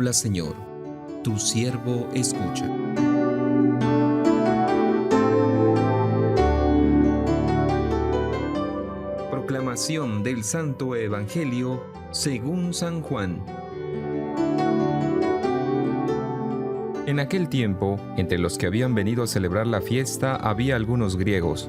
Habla, Señor, tu siervo escucha. Proclamación del Santo Evangelio según San Juan. En aquel tiempo, entre los que habían venido a celebrar la fiesta había algunos griegos.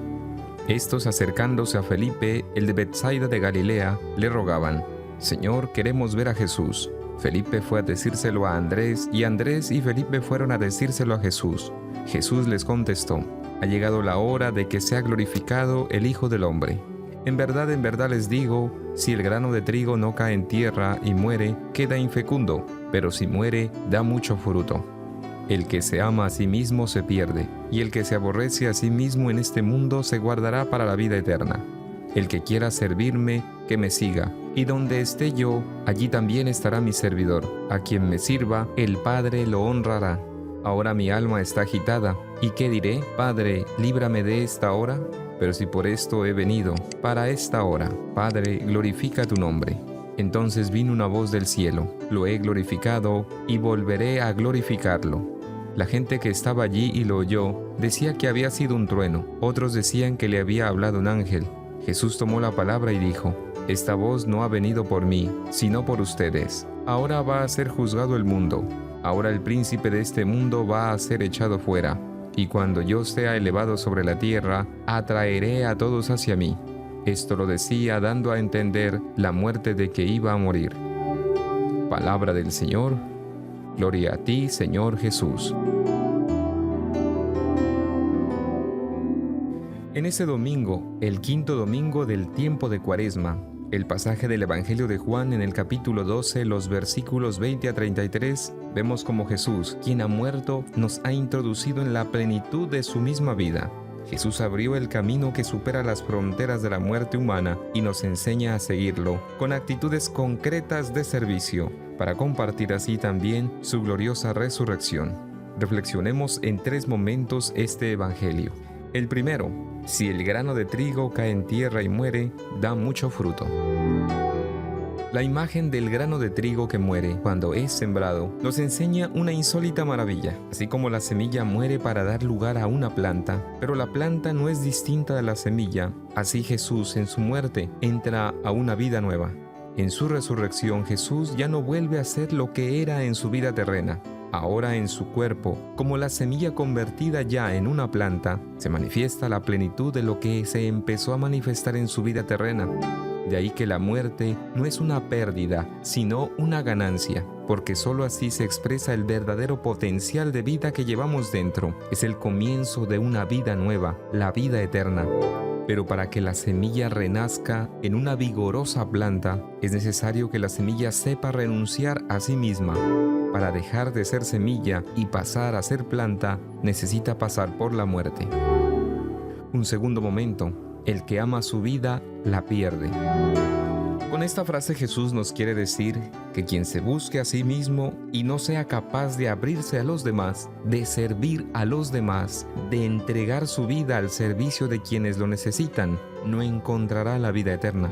Estos, acercándose a Felipe, el de Betsaida de Galilea, le rogaban: «Señor, queremos ver a Jesús». Felipe fue a decírselo a Andrés, y Andrés y Felipe fueron a decírselo a Jesús. Jesús les contestó: «Ha llegado la hora de que sea glorificado el Hijo del Hombre. En verdad les digo, si el grano de trigo no cae en tierra y muere, queda infecundo, pero si muere, da mucho fruto. El que se ama a sí mismo se pierde, y el que se aborrece a sí mismo en este mundo se guardará para la vida eterna. El que quiera servirme, que me siga, y donde esté yo, allí también estará mi servidor. A quien me sirva, el Padre lo honrará. Ahora mi alma está agitada, ¿y qué diré? Padre, líbrame de esta hora. Pero si por esto he venido, para esta hora, Padre, glorifica tu nombre». Entonces vino una voz del cielo: «Lo he glorificado, y volveré a glorificarlo». La gente que estaba allí y lo oyó, decía que había sido un trueno. Otros decían que le había hablado un ángel. Jesús tomó la palabra y dijo: «Esta voz no ha venido por mí, sino por ustedes. Ahora va a ser juzgado el mundo. Ahora el príncipe de este mundo va a ser echado fuera. Y cuando yo sea elevado sobre la tierra, atraeré a todos hacia mí». Esto lo decía dando a entender la muerte de que iba a morir. Palabra del Señor. Gloria a ti, Señor Jesús. En ese domingo, el quinto domingo del tiempo de Cuaresma, el pasaje del Evangelio de Juan en el capítulo 12, los versículos 20 a 33, vemos como Jesús, quien ha muerto, nos ha introducido en la plenitud de su misma vida. Jesús abrió el camino que supera las fronteras de la muerte humana y nos enseña a seguirlo con actitudes concretas de servicio, para compartir así también su gloriosa resurrección. Reflexionemos en 3 momentos este Evangelio. El primero: si el grano de trigo cae en tierra y muere, da mucho fruto. La imagen del grano de trigo que muere cuando es sembrado nos enseña una insólita maravilla. Así como la semilla muere para dar lugar a una planta, pero la planta no es distinta de la semilla, así Jesús en su muerte entra a una vida nueva. En su resurrección, Jesús ya no vuelve a ser lo que era en su vida terrena. Ahora en su cuerpo, como la semilla convertida ya en una planta, se manifiesta la plenitud de lo que se empezó a manifestar en su vida terrena. De ahí que la muerte no es una pérdida, sino una ganancia, porque sólo así se expresa el verdadero potencial de vida que llevamos dentro. Es el comienzo de una vida nueva, la vida eterna. Pero para que la semilla renazca en una vigorosa planta, es necesario que la semilla sepa renunciar a sí misma. Para dejar de ser semilla y pasar a ser planta, necesita pasar por la muerte. Un segundo momento: el que ama su vida, la pierde. Con esta frase Jesús nos quiere decir que quien se busque a sí mismo y no sea capaz de abrirse a los demás, de servir a los demás, de entregar su vida al servicio de quienes lo necesitan, no encontrará la vida eterna.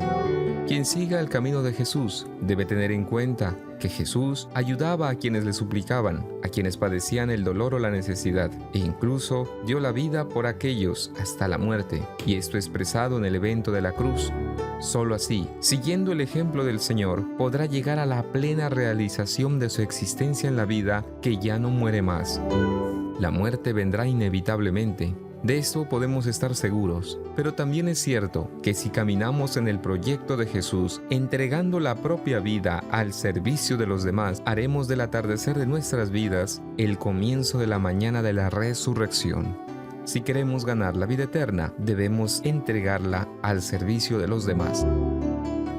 Quien siga el camino de Jesús debe tener en cuenta que Jesús ayudaba a quienes le suplicaban, a quienes padecían el dolor o la necesidad, e incluso dio la vida por aquellos hasta la muerte, y esto expresado en el evento de la cruz. Solo así, siguiendo el ejemplo del Señor, podrá llegar a la plena realización de su existencia en la vida, que ya no muere más. La muerte vendrá inevitablemente. De esto podemos estar seguros, pero también es cierto que si caminamos en el proyecto de Jesús, entregando la propia vida al servicio de los demás, haremos del atardecer de nuestras vidas el comienzo de la mañana de la resurrección. Si queremos ganar la vida eterna, debemos entregarla al servicio de los demás.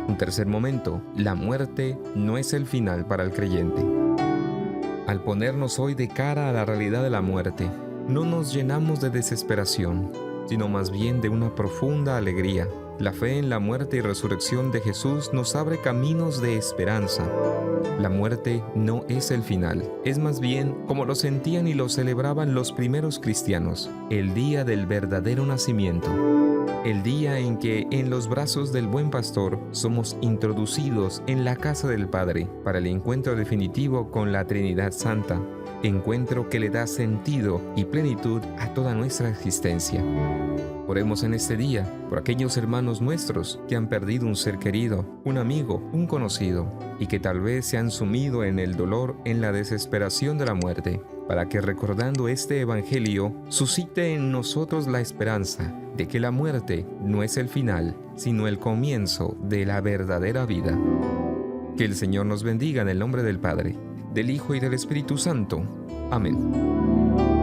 Un tercer momento: la muerte no es el final para el creyente. Al ponernos hoy de cara a la realidad de la muerte, no nos llenamos de desesperación, sino más bien de una profunda alegría. La fe en la muerte y resurrección de Jesús nos abre caminos de esperanza. La muerte no es el final, es más bien como lo sentían y lo celebraban los primeros cristianos, el día del verdadero nacimiento. El día en que en los brazos del buen pastor somos introducidos en la casa del Padre para el encuentro definitivo con la Trinidad Santa, encuentro que le da sentido y plenitud a toda nuestra existencia. Oremos en este día por aquellos hermanos nuestros que han perdido un ser querido, un amigo, un conocido, y que tal vez se han sumido en el dolor, en la desesperación de la muerte, para que recordando este Evangelio suscite en nosotros la esperanza de que la muerte no es el final, sino el comienzo de la verdadera vida. Que el Señor nos bendiga en el nombre del Padre, del Hijo y del Espíritu Santo. Amén.